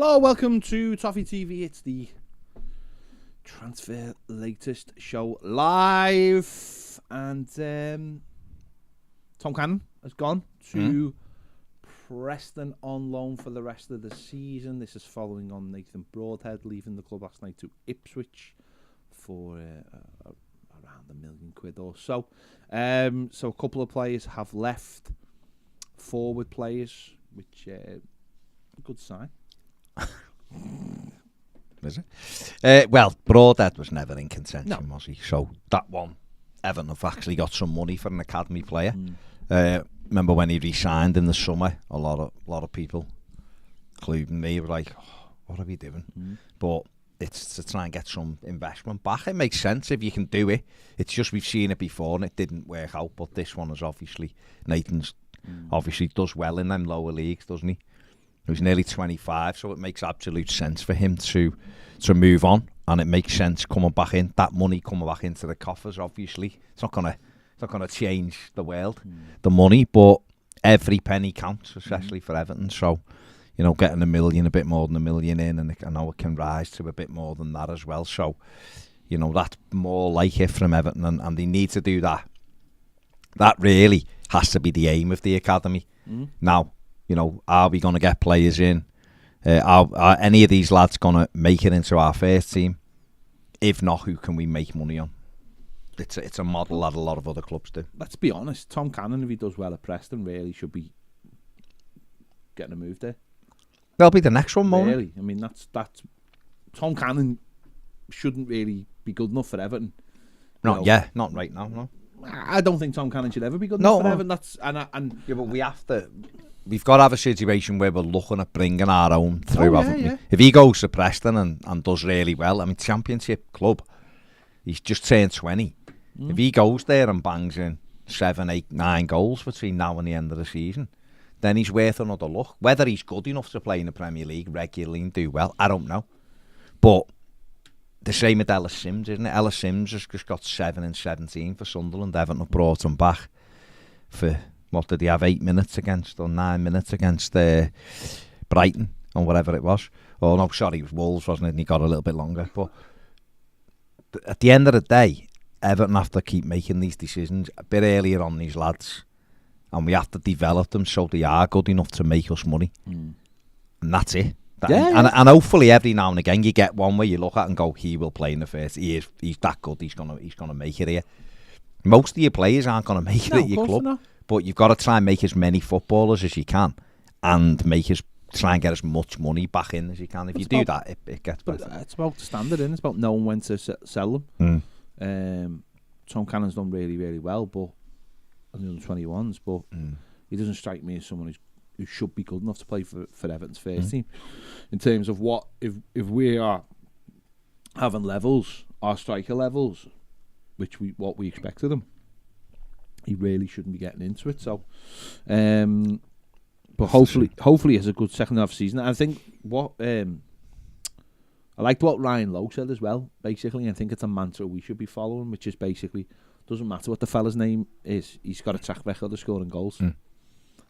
Hello, welcome to Toffee TV. It's the transfer latest show live, and Tom Cannon has gone to Preston on loan for the rest of the season. This is following on Nathan Broadhead leaving the club last night to Ipswich for around £1 million or so. So a couple of players have left, forward players, which a good sign. Is it? Well, Broadhead was never in contention, was he? So that one, Everton have actually got some money for an academy player. Remember when he re-signed in the summer? A lot of people, including me, were like, oh, "What are we doing?" But it's to try and get some investment back. It makes sense if you can do it. It's just we've seen it before and it didn't work out. But this one is obviously Nathan's obviously does well in them lower leagues, doesn't he? He's nearly 25, so it makes absolute sense for him to move on, and it makes sense coming back in. That money coming back into the coffers, obviously, it's not gonna change the world, the money, but every penny counts, especially for Everton. So, you know, getting a bit more than $1 million in, and I know it can rise to a bit more than that as well. So, you know, that's more like it from Everton, and they need to do that. That really has to be the aim of the academy. Now, you know, are we going to get players in? Are any of these lads going to make it into our first team? If not, who can we make money on? It's a model that a lot of other clubs do. Let's be honest, Tom Cannon, if he does well at Preston, really should be getting a move there. They'll be the next one, Mona. Really, I mean, that's Tom Cannon shouldn't really be good enough for Everton. Not right now. No, I don't think Tom Cannon should ever be good enough for Everton. That's and yeah, but we have to. We've got to have a situation where we're looking at bringing our own through, haven't we? If he goes to Preston and does really well, I mean, Championship club, he's just turned 20. If he goes there and bangs in 7, 8, 9 goals between now and the end of the season, then he's worth another look. Whether he's good enough to play in the Premier League regularly and do well, I don't know. But the same with Ellis Sims, isn't it? Ellis Sims has just got 7 and 17 for Sunderland. Everton have brought him back for... What did he have, 8 minutes against, or 9 minutes against Brighton, or whatever it was? Oh, no, sorry, it was Wolves, wasn't it? And he got a little bit longer. But at the end of the day, Everton have to keep making these decisions a bit earlier on these lads. And we have to develop them so they are good enough to make us money. And that's it. And hopefully every now and again you get one where you look at and go, he will play in the first. He's that good, he's gonna make it here. Most of your players aren't going to make it at your club. But you've got to try and make as many footballers as you can, and try and get as much money back in as you can. If you do that, it gets better. It's about the standard, isn't it? It's about knowing when to sell them. Tom Cannon's done really, really well, but on the 21s, but he doesn't strike me as someone who should be good enough to play for Everton's first team. In terms of what if we are having levels, our striker levels, what we expect of them, he really shouldn't be getting into it. So, but hopefully he has a good second half season. I think I liked what Ryan Lowe said as well. Basically, I think it's a mantra we should be following, which is basically doesn't matter what the fella's name is, he's got a track record of scoring goals.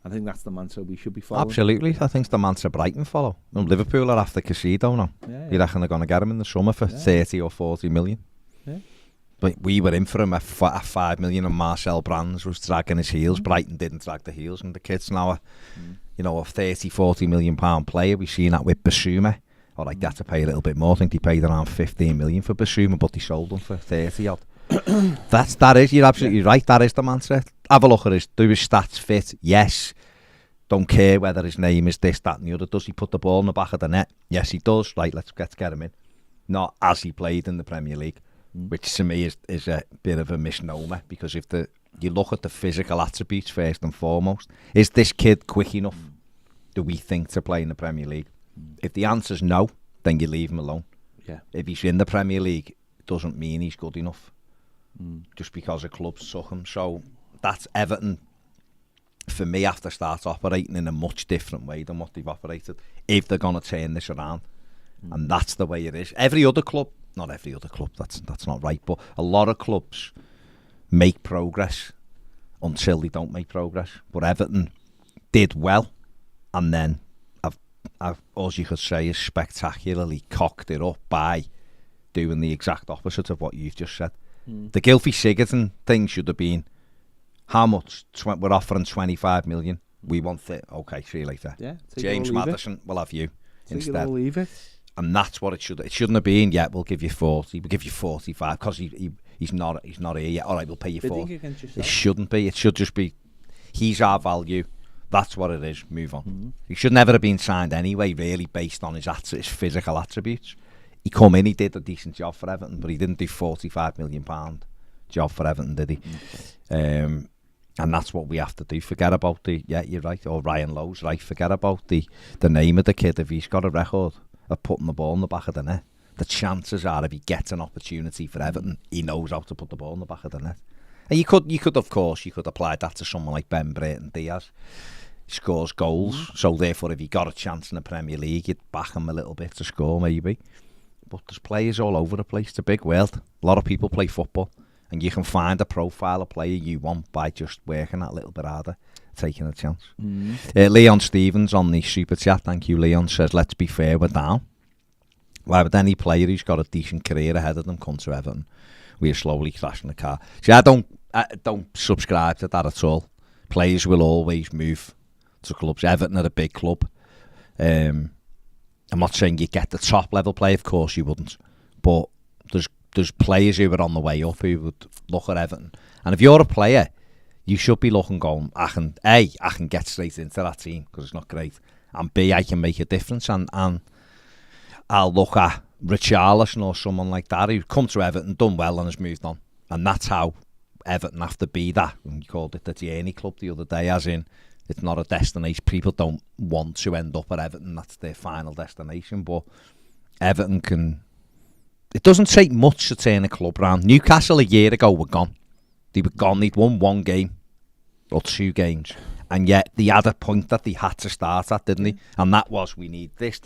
I think that's the mantra we should be following. Absolutely, I think it's the mantra Brighton follow. And Liverpool are after Casido now. You reckon they're going to get him in the summer for 30 or 40 million? Yeah. But we were in for him at 5 million, and Marcel Brands was dragging his heels. Brighton didn't drag the heels, and the kid's now a 30, 40 million pound player. We've seen that with Basuma. All right, they had to pay a little bit more. I think they paid around 15 million for Basuma, but they sold him for 30 odd. You're absolutely right. That is the mantra. Have a look at do his stats fit? Yes. Don't care whether his name is this, that, and the other. Does he put the ball in the back of the net? Yes, he does. Right, let's get him in. Not as he played in the Premier League. Which to me is a bit of a misnomer, because if you look at the physical attributes first and foremost, is this kid quick enough, do we think, to play in the Premier League? If the answer's no, then you leave him alone. If he's in the Premier League, it doesn't mean he's good enough just because a club took him. So that's Everton, for me, have to start operating in a much different way than what they've operated if they're going to turn this around. And that's the way it is. Not every other club, that's not right, but a lot of clubs make progress until they don't make progress. But Everton did well, and then have all you could say is spectacularly cocked it up by doing the exact opposite of what you've just said. The Gylfi Sigurdsson thing should have been, how much? We're offering 25 million. We want it. Okay, see you later. Yeah, James Maddison, we'll have you instead. Leave it. And that's what it should. It shouldn't have been. Yeah, we'll give you 40. We'll give you 45 because he's not here yet. All right, we'll pay you 40. It shouldn't be. It should just be. He's our value. That's what it is. Move on. He should never have been signed anyway. Really, based on his physical attributes. He come in. He did a decent job for Everton, but he didn't do £45 million job for Everton, did he? And that's what we have to do. Forget about the. Yeah, you're right. Or Ryan Lowe's right. Forget about the name of the kid. If he's got a record of putting the ball in the back of the net, the chances are if he gets an opportunity for Everton, he knows how to put the ball in the back of the net. And you could of course, apply that to someone like Ben Brereton Diaz. He scores goals, so therefore if he got a chance in the Premier League, you'd back him a little bit to score maybe. But there's players all over the place. It's a big world. A lot of people play football, and you can find a profile of player you want by just working that little bit harder, taking a chance. Leon Stevens on the super chat, thank you Leon, says let's be fair, we're down. Why would any player who's got a decent career ahead of them come to Everton? We are slowly crashing the car. See, I don't subscribe to that at all. Players will always move to clubs. Everton are a big club. I'm not saying you get the top level player, of course you wouldn't, but there's players who are on the way up who would look at Everton, and if you're a player, you should be looking going, I can get straight into that team because it's not great, and B, I can make a difference, and I'll look at Richarlison or someone like that who's come to Everton, done well and has moved on, and that's how Everton have to be that. And you called it the journey club the other day, as in it's not a destination. People don't want to end up at Everton, that's their final destination, but Everton can. It doesn't take much to turn a club round. Newcastle a year ago were gone. They were gone. They'd won one game or two games, and yet they had a point that they had to start at, didn't they? And that was, we need this,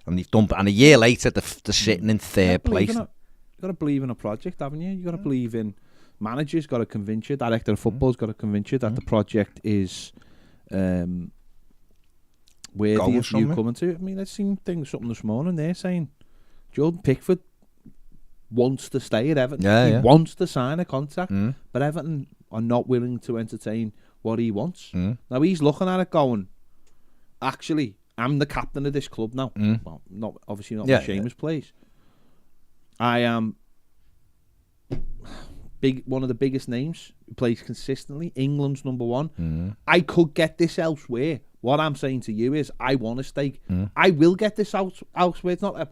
and they've done. And a year later, they're sitting in third place. You've got to believe in a project, haven't you? You've got to believe in managers. Got to convince you. Director of football's got to convince you that the project is worthy of you coming to. I mean, I've seen something this morning. They're saying Jordan Pickford wants to stay at Everton. He wants to sign a contract, but Everton are not willing to entertain what he wants. Now he's looking at it going, actually, I'm the captain of this club now. Well, not obviously not the Seamus plays. I am one of the biggest names who plays consistently. England's number one. I could get this elsewhere. What I'm saying to you is, I want to stay. I will get this elsewhere. It's not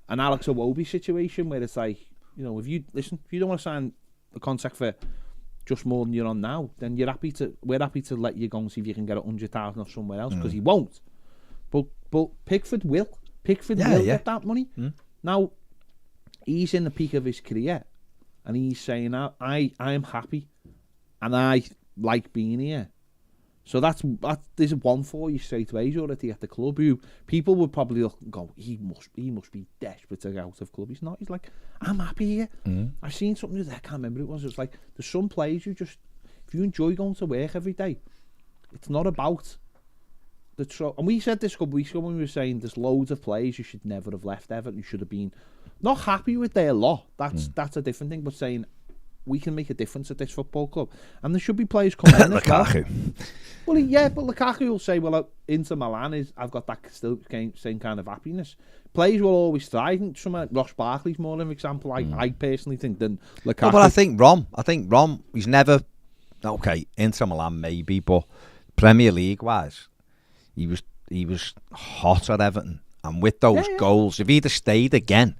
an Alex Iwobi situation where it's like, you know, if you don't want to sign a contract for just more than you're on now, then we're happy to let you go and see if you can get 100,000 or somewhere else, because he won't. But Pickford will. Pickford will get that money. Now he's in the peak of his career, and he's saying, I am happy, and I like being here. So there's one for you straight away. He's already at the club. Who people would probably look and go, he must be desperate to get out of club. He's not. He's like, I'm happy here. I've seen something that I can't remember who it was. It's like, there's some players who just, if you enjoy going to work every day, it's not about the and we said this a couple of weeks ago when we were saying there's loads of players who should never have left Everton, who should have been not happy with their lot. That's a different thing. But saying, we can make a difference at this football club, and there should be players coming in as Lukaku. Well, but Lukaku will say, well, Inter Milan I've got that still same kind of happiness. Players will always thrive. Someone like Ross Barkley's more of an example, I personally think, than Lukaku. No, but I think Rom, he's never, okay, Inter Milan maybe, but Premier League wise, he was hot at Everton, and with those goals, if he'd have stayed again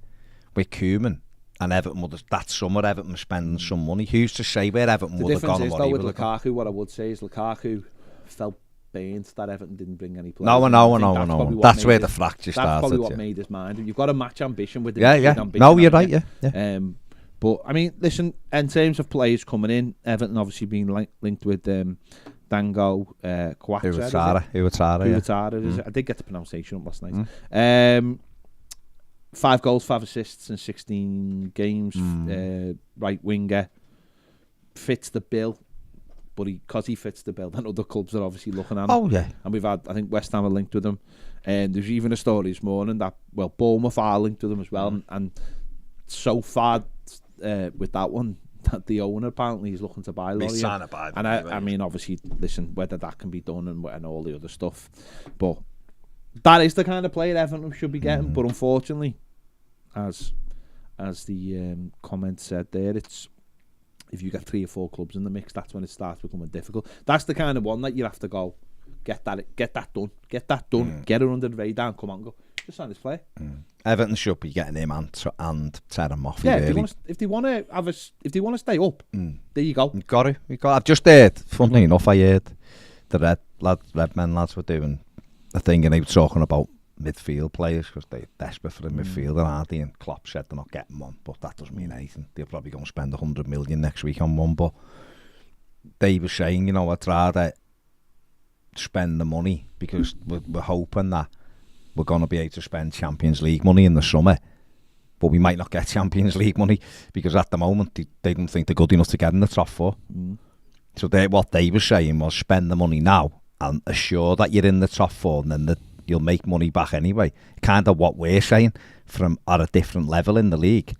with Koeman, and Everton would have, that summer Everton was spending some money. Who's to say where Everton would have gone? The difference is, though, with Lukaku, what I would say is Lukaku felt burnt that Everton didn't bring any players. No. That's where the fracture started. That's probably what made his mind. You've got to match ambition with ambition. No, you're right, yeah. But, I mean, listen, in terms of players coming in, Everton obviously being linked with Dango Quattro. Iwatara. I did get the pronunciation up last night. 5 goals, 5 assists in 16 games. Right winger, fits the bill. but because he fits the bill, and other clubs are obviously looking at him. Oh, yeah. And we've had, I think West Ham are linked with him. And there's even a story this morning that, well, Bournemouth are linked with him as well. And so far with that one, that the owner apparently is looking to buy Lorient. And I mean, obviously, listen, whether that can be done and all the other stuff. But that is the kind of player Everton should be getting. But unfortunately, as the comment said there, it's if you get 3 or 4 clubs in the mix, that's when it starts becoming difficult. That's the kind of one that you have to go, get that done, get it under the radar and come on and go, just sign this player. Everton should be getting him and Toffee. Yeah, really. if they want to stay up, there you go. You got it. I've just heard, funnily enough, I heard the Redmen lads were doing a thing and they were talking about midfield players because they're desperate for a midfielder, aren't they? And Klopp said they're not getting one, but that doesn't mean anything. They're probably going to spend 100 million next week on one, but they were saying, I'd rather spend the money because we're hoping that we're going to be able to spend Champions League money in the summer, but we might not get Champions League money because at the moment they don't think they're good enough to get in the top 4. So what they were saying was spend the money now and assure that you're in the top 4 and then you'll make money back anyway. Kind of what we're saying from at a different level in the league.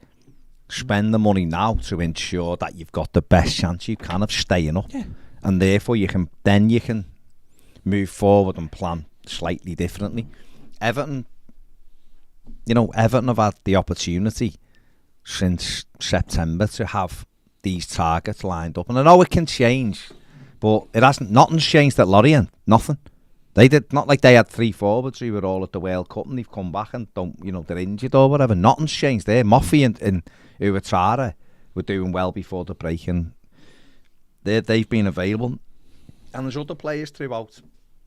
Spend the money now to ensure that you've got the best chance you can of staying up. Yeah. And therefore you can move forward and plan slightly differently. Everton have had the opportunity since September to have these targets lined up. And I know it can change, but it hasn't. Nothing's changed at Lorient. Nothing. They did not like they had 3 forwards who were all at the World Cup and they've come back and they're injured or whatever. Nothing's changed there. Mathew and Uwatara were doing well before the break and they've been available. And there's other players throughout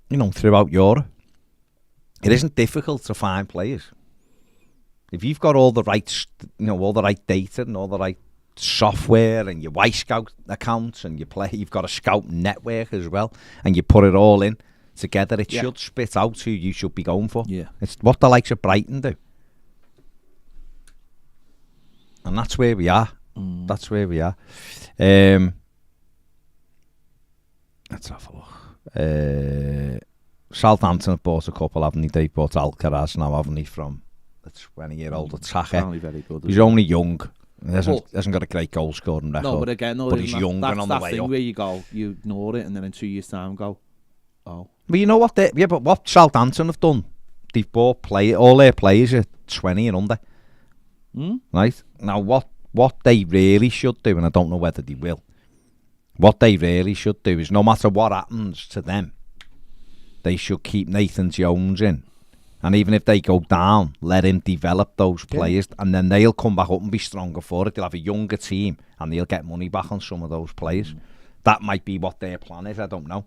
Europe. It isn't difficult to find players. If you've got all the right, all the right data and all the right software and your Y-Scout accounts and you've got a scout network as well and you put it all in together, it should spit out who you should be going for. Yeah. It's what the likes of Brighton do. And that's where we are. That's where we are. Let's have a look. Southampton have bought a couple, haven't they? They've bought Alcaraz now, haven't they, from the 20-year-old attacker. Very good, he's only young. He hasn't got a great goal scoring record. No, but again, he's young and on the way up. Where you go, you ignore it, and then in 2 years' time go, oh. But you know what? But what Southampton have done, they've bought all their players are 20 and under. Right? Now, what they really should do, and I don't know whether they will, what they really should do is no matter what happens to them, they should keep Nathan Jones in. And even if they go down, let him develop those players and then they'll come back up and be stronger for it. They'll have a younger team and they'll get money back on some of those players. That might be what their plan is, I don't know.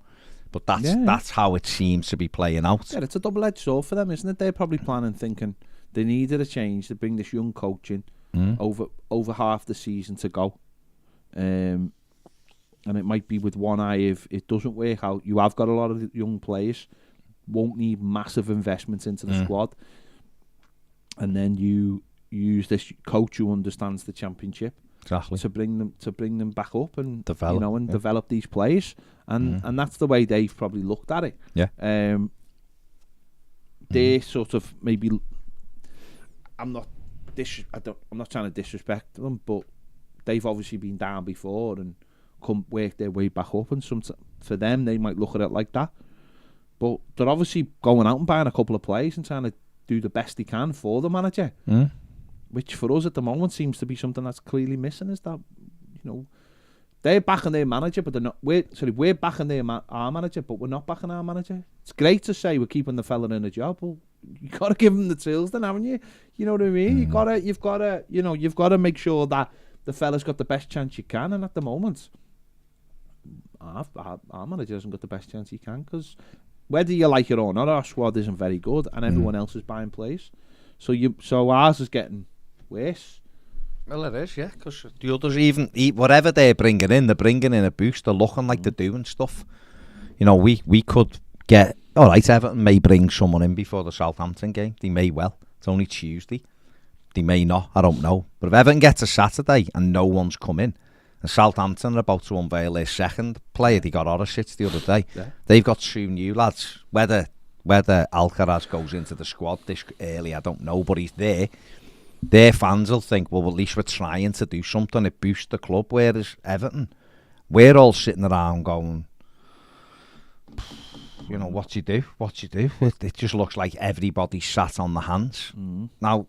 But that's how it seems to be playing out. Yeah, it's a double-edged sword for them, isn't it? They're probably planning, thinking they needed a change to bring this young coach in over half the season to go. And it might be with one eye if it doesn't work out. You have got a lot of young players, won't need massive investments into the squad. And then you use this coach who understands the championship to bring them back up and develop, develop these players. And that's the way they've probably looked at it. Yeah. They sort of maybe I'm not trying to disrespect them, but they've obviously been down before and come work their way back up, and for them they might look at it like that. But they're obviously going out and buying a couple of players and trying to do the best they can for the manager, which for us at the moment seems to be something that's clearly missing. Is that they're backing their manager, but they're not. We're backing our manager, but we're not backing our manager. It's great to say we're keeping the fella in a job, but you got to give him the tools, then, haven't you? You know what I mean? You've got to make sure that the fella's got the best chance you can, and at the moment, our manager hasn't got the best chance he can, because whether you like it or not, our squad isn't very good, and everyone else is buying players. So ours is getting worse. Well, it is, yeah, because the others, even whatever they're bringing in a boost. They're looking like they're doing stuff. We could get, all right, Everton may bring someone in before the Southampton game. They may well. It's only Tuesday. They may not. I don't know. But if Everton gets a Saturday and no one's come in, And Southampton are about to unveil their second player. They got Orisic the other day. Yeah. They've got 2 new lads. Whether Alcaraz goes into the squad this early, I don't know, but he's there. Their fans will think, well, at least we're trying to do something. It boosts the club. Whereas Everton, we're all sitting around going, you know, what do you do? It just looks like everybody's sat on the hands. Now,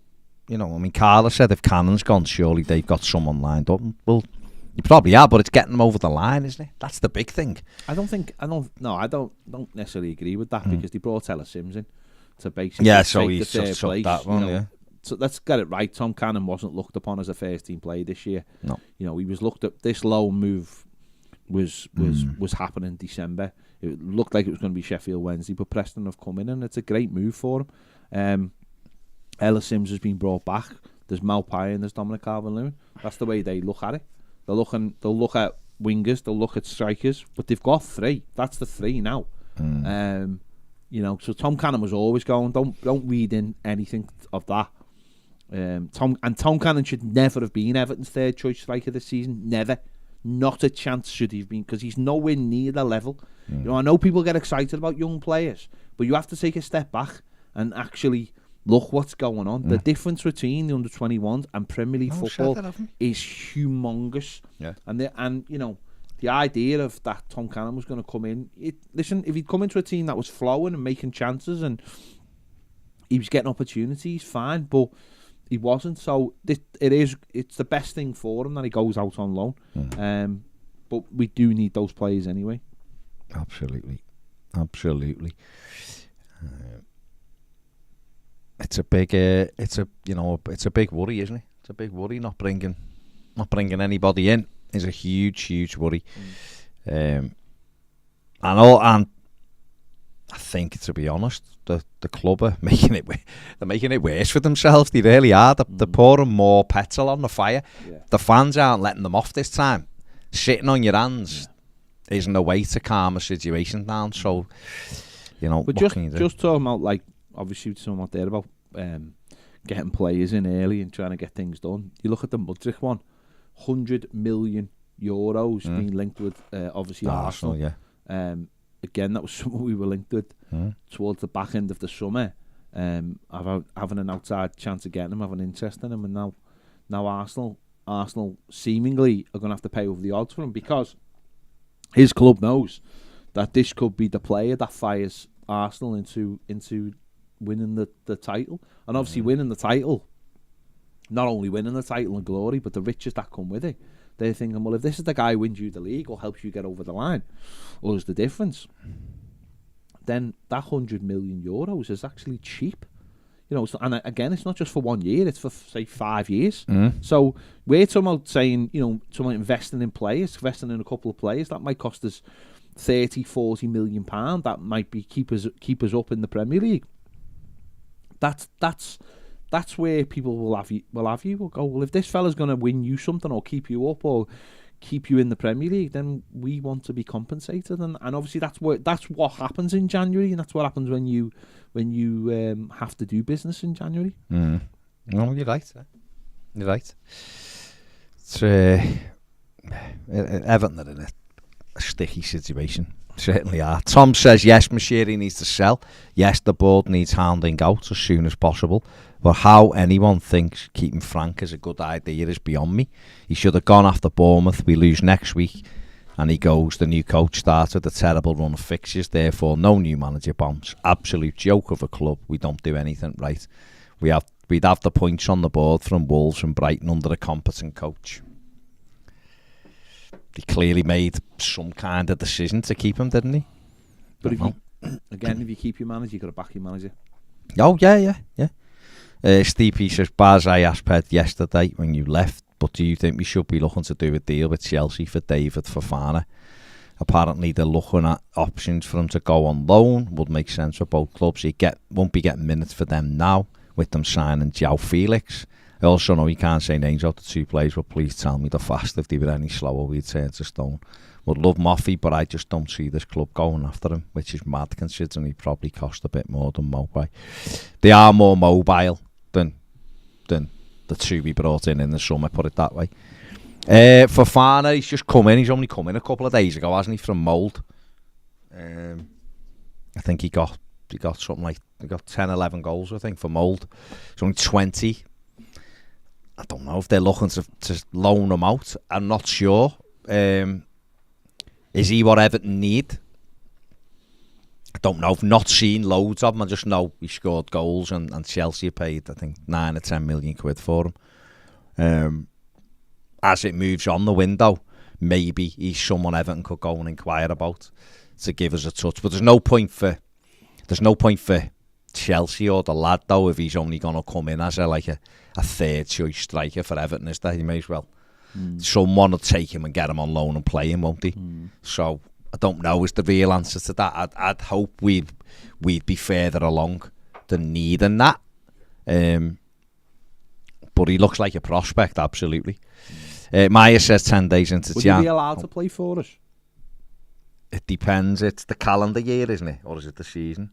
you know, I mean, Carla said if Cannon's gone, surely they've got someone lined up. Well, you probably are, but it's getting them over the line, isn't it? That's the big thing. I don't necessarily agree with that because they brought Ella Sims in to basically so take he's the third just place. That one, yeah. So let's get it right. Tom Cannon wasn't looked upon as a first team player this year. No, you know, he was looked at. This low move was happening in December. It looked like it was going to be Sheffield Wednesday, but Preston have come in, and it's a great move for him. Ella Sims has been brought back. There's Maupay and there's Dominic Calvert-Lewin. That's the way they look at it. They'll look at wingers, they'll look at strikers, but they've got 3. That's the 3 now. You know, so Tom Cannon was always going. Don't read in anything of that. Tom Cannon should never have been Everton's third choice striker this season. Never. Not a chance should he have been, because he's nowhere near the level. You know, I know people get excited about young players, but you have to take a step back and actually look what's going on. The difference between the under-21s and Premier League football is humongous. Yeah. And you know, the idea of that Tom Cannon was going to come in. Listen, if he'd come into a team that was flowing and making chances and he was getting opportunities, fine, but he wasn't. So it's the best thing for him that he goes out on loan. But we do need those players anyway. Absolutely. It's a big worry, isn't it? It's a big worry not bringing anybody in. Is a huge worry. And I think, to be honest, the club are making it worse for themselves. They really are. They're pouring more petrol on the fire. Yeah. The fans aren't letting them off this time. Sitting on your hands isn't a way to calm a situation down. So, you know, but just talking about, like, obviously talking about there about getting players in early and trying to get things done. You look at the Mudryk one, €100 million being linked with obviously Arsenal. Yeah. Again, that was something we were linked with towards the back end of the summer. Having an outside chance of getting him, having interest in him, and now Arsenal seemingly are going to have to pay over the odds for him, because his club knows that this could be the player that fires Arsenal into winning the title. And obviously winning the title, not only winning the title and glory, but the riches that come with it. They're thinking, well, if this is the guy who wins you the league or helps you get over the line, or is the difference, then that €100 million is actually cheap. You know, and again, it's not just for 1 year; it's for, say, 5 years. So we're talking about saying, you know, talking about investing in players, investing in a couple of players that might cost us £30-40 million. That might be keep us up in the Premier League. That's where people will have you. Will go, well, if this fella's going to win you something or keep you up or keep you in the Premier League, then we want to be compensated. And obviously that's what happens in January, and that's what happens when you have to do business in January. No, you're right. You're right. It's Everton are in a sticky situation. Certainly are. Tom says, yes, Moshiri needs to sell. Yes, the board needs hounding out as soon as possible. But how anyone thinks keeping Frank is a good idea is beyond me. He should have gone after Bournemouth. We lose next week. And he goes, the new coach starts with a terrible run of fixtures. Therefore, no new manager bounce. Absolute joke of a club. We don't do anything right. We'd have the points on the board from Wolves and Brighton under a competent coach. He clearly made some kind of decision to keep him, didn't he? But if you keep your manager, you've got to back your manager. Oh, yeah. Steve P says, Baz, I asked Ped yesterday when you left, but do you think we should be looking to do a deal with Chelsea for David Fofana? Apparently they're looking at options for him to go on loan. Would make sense for both clubs. He won't be getting minutes for them now, with them signing João Felix. I also know you can't say names out to two players, but please tell me the fast. If they were any slower, we'd turn to stone. Would love Mathew, but I just don't see this club going after him, which is mad considering he probably cost a bit more than Maupay. They are more mobile than the two we brought in the summer, put it that way. Fofana, he's just come in. He's only come in a couple of days ago, hasn't he, from Mould. I think he got something like 10, 11 goals, I think, for Mould. He's only 20. I don't know if they're looking to loan him out. I'm not sure. Is he what Everton need? I don't know. I've not seen loads of him. I just know he scored goals and Chelsea paid, I think, 9 or 10 million quid for him. As it moves on the window, maybe he's someone Everton could go and inquire about to give us a touch. But there's no point for Chelsea or the lad, though, if he's only going to come in as a third choice striker for Everton, is that he may as well. Someone will take him and get him on loan and play him, won't he? So I don't know is the real answer to that. I'd hope we'd be further along than needing that. But he looks like a prospect, absolutely. Maya says 10 days into Jan. Would he be allowed to play for us? It depends. It's the calendar year, isn't it? Or is it the season?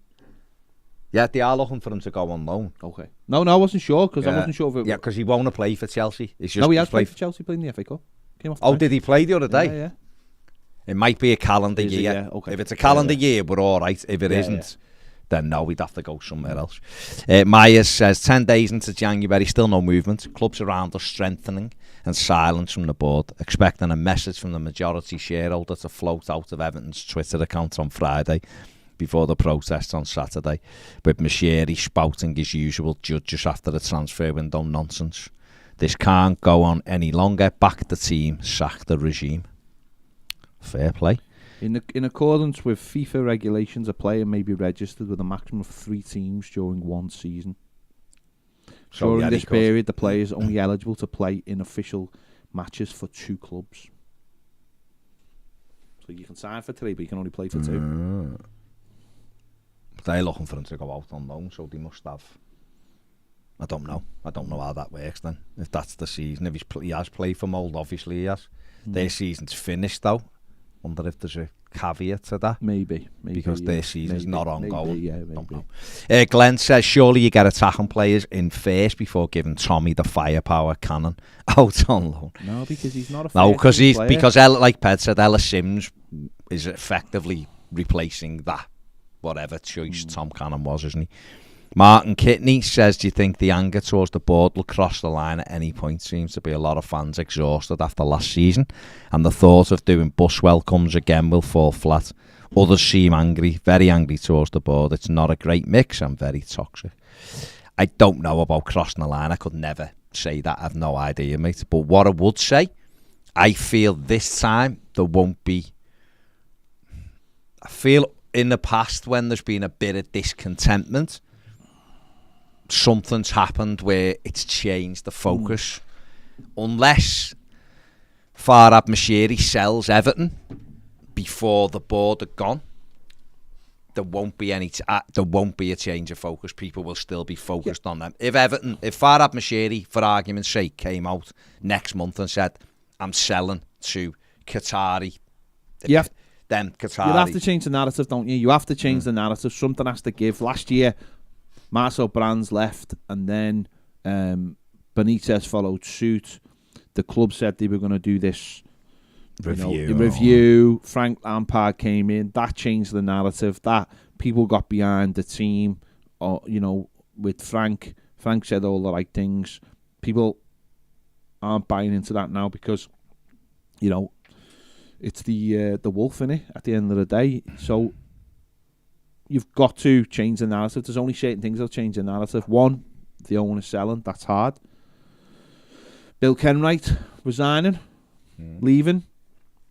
Yeah, they are looking for him to go on loan. Okay. No, I wasn't sure, because I wasn't sure if it... Yeah, because he won't play for Chelsea. It's just no, he has played for Chelsea, playing in the FA Cup. Came off the bench. Did he play the other day? Yeah. It might be a calendar year. Yeah, okay. If it's a calendar year, we're all right. If it isn't, then no, we'd have to go somewhere else. Myers says, 10 days into January, still no movement. Clubs around us strengthening and silence from the board, expecting a message from the majority shareholder to float out of Everton's Twitter account on Friday before the protests on Saturday, with Mashiri spouting his usual just after the transfer window nonsense. This can't go on any longer. Back the team, sack the regime. Fair play. In accordance with FIFA regulations, a player may be registered with a maximum of 3 teams during one season. So during this period, the player is only eligible to play in official matches for 2 clubs. So you can sign for 3, but you can only play for 2. They're looking for him to go out on loan, so they must have. I don't know how that works then. If that's the season, if he has played for Mould, obviously he has. Their season's finished though. Wonder if there's a caveat to that. Maybe because their season's not ongoing. Maybe. Don't know. Glenn says, surely you get attacking players in first before giving Tommy the firepower cannon out on loan. No, because he's not a no, because like Ped said, Ellis Sims is effectively replacing that whatever choice Tom Cannon was, isn't he? Martin Kitney says, do you think the anger towards the board will cross the line at any point? Seems to be a lot of fans exhausted after last season, and the thought of doing bus welcomes again will fall flat. Others seem angry, very angry towards the board. It's not a great mix and very toxic. I don't know about crossing the line. I could never say that. I have no idea, mate. But what I would say, I feel this time there won't be... I feel in the past when there's been a bit of discontentment, something's happened where it's changed the focus. Unless Farhad Mashiri sells Everton before the board are gone, there won't be a change of focus. People will still be focused on them. If Farhad Mashiri, for argument's sake, came out next month and said, I'm selling to Qatari, then Qatari... You have to change the narrative, don't you? You have to change the narrative. Something has to give. Last year, Marcel Brands left, and then Benitez followed suit. The club said they were going to do this review. Frank Lampard came in. That changed the narrative. That people got behind the team. With Frank. Frank said all the right things. People aren't buying into that now because, it's the wolf in it at the end of the day. So you've got to change the narrative. There's only certain things that'll change the narrative. One, the owner's selling. That's hard. Bill Kenwright resigning, leaving,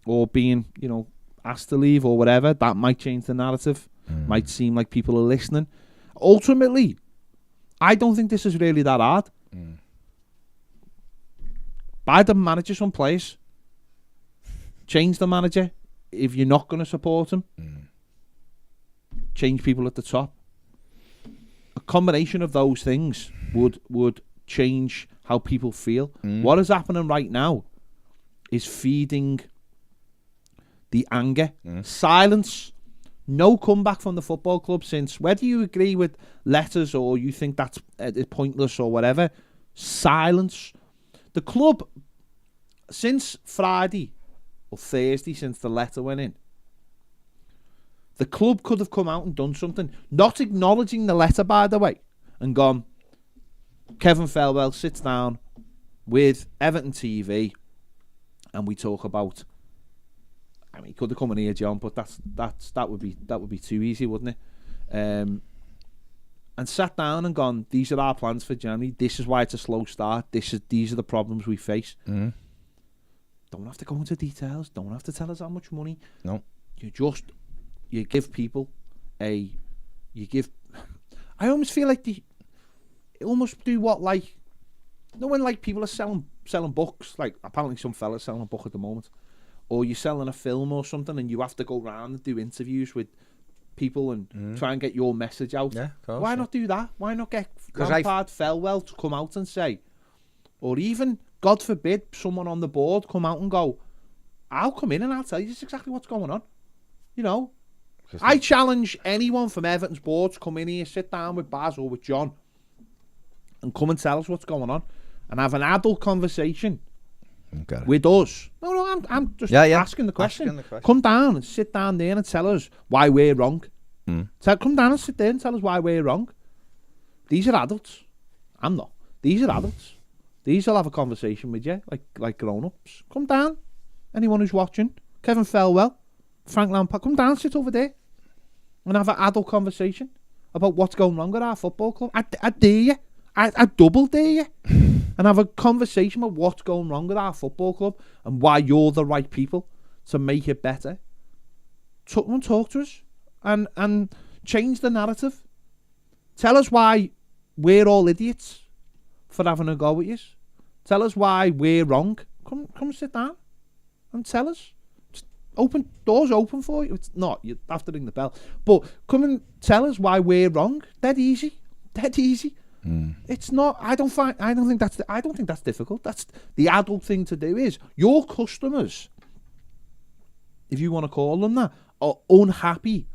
or being, asked to leave or whatever. That might change the narrative. Might seem like people are listening. Ultimately, I don't think this is really that hard. Buy the manager some players. Change the manager if you're not going to support him. Change people at the top. A combination of those things would change how people feel. What is happening right now is feeding the anger. Silence. No comeback from the football club since, whether you agree with letters or you think that's pointless or whatever, silence. The club since Friday or Thursday, since the letter went in, the club could have come out and done something, not acknowledging the letter, by the way, and gone, Kevin Felwell sits down with Everton TV and we talk about, I mean, he could have come in here, John, but that would be too easy, wouldn't it? And sat down and gone, these are our plans for January, this is why it's a slow start, these are the problems we face. Don't have to go into details, don't have to tell us how much money. No. You give people I almost feel like they almost do what, like, you know when like people are selling books, like apparently some fella's selling a book at the moment, or you're selling a film or something and you have to go around and do interviews with people and try and get your message out. Yeah, of course, why not do that? Why not get Lampard, Felwell to come out and say, or even, God forbid, someone on the board come out and go, I'll come in and I'll tell you just exactly what's going on. You know, I challenge anyone from Everton's board to come in here, sit down with Baz or with John and come and tell us what's going on and have an adult conversation with us. No, I'm just asking the question. Come down and sit down there and tell us why we're wrong. Come down and sit there and tell us why we're wrong. These are adults. I'm not. These are adults. These will have a conversation with you, like grown-ups. Come down. Anyone who's watching. Kevin Felwell, Frank Lampard, come down, sit over there and have an adult conversation about what's going wrong with our football club. I dare you. I double dare you. And have a conversation about what's going wrong with our football club and why you're the right people to make it better. Talk to us and change the narrative. Tell us why we're all idiots for having a go at you. Tell us why we're wrong. Come sit down and tell us. Doors open for you. It's not, you have to ring the bell. But come and tell us why we're wrong. Dead easy. It's not. I don't think that's difficult. That's the adult thing to do. Is your customers, if you want to call them that, are unhappy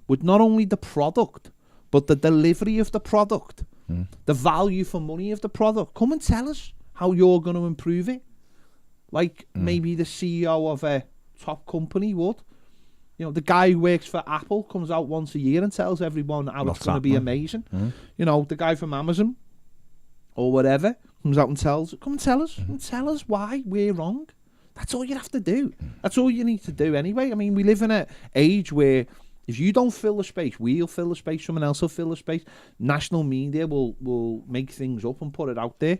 with not only the product but the delivery of the product, the value for money of the product. Come and tell us how you're going to improve it. Like maybe the CEO of a top company would. You know, the guy who works for Apple comes out once a year and tells everyone how it's going to be amazing. You know, the guy from Amazon or whatever comes out and come and tell us. And tell us why we're wrong. That's all you have to do. That's all you need to do anyway. I mean, we live in an age where if you don't fill the space, we'll fill the space, someone else will fill the space. National media will make things up and put it out there.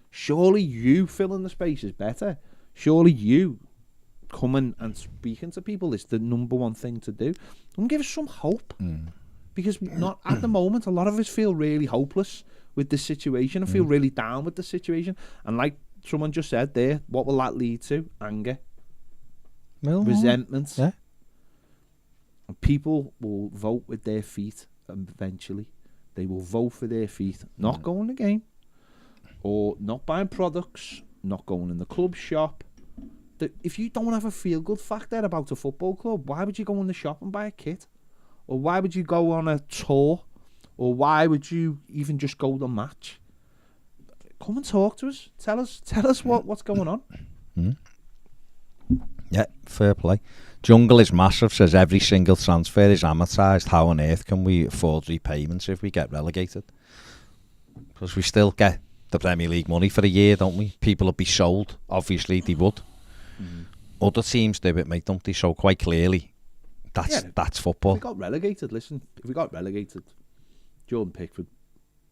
Surely you filling the space is better. Surely you coming and speaking to people is the number one thing to do. And give us some hope. Because not at the moment, a lot of us feel really hopeless with the situation and feel really down with the situation. And like someone just said there, what will that lead to? Anger. Resentment. Yeah. And people will vote with their feet eventually. They will vote for their feet, not going to the game, or not buying products, not going in the club shop. If you don't have a feel-good factor about a football club, why would you go in the shop and buy a kit? Or why would you go on a tour? Or why would you even just go to the match? Come and talk to us. Tell us what's going on. Yeah, fair play. Jungle is massive, says every single transfer is amortised. How on earth can we afford repayments if we get relegated? Because we still get the Premier League money for a year, don't we? People will be sold. Obviously, they would. Other teams do it, mate, don't they? So quite clearly, that's football. If we got relegated, Jordan Pickford.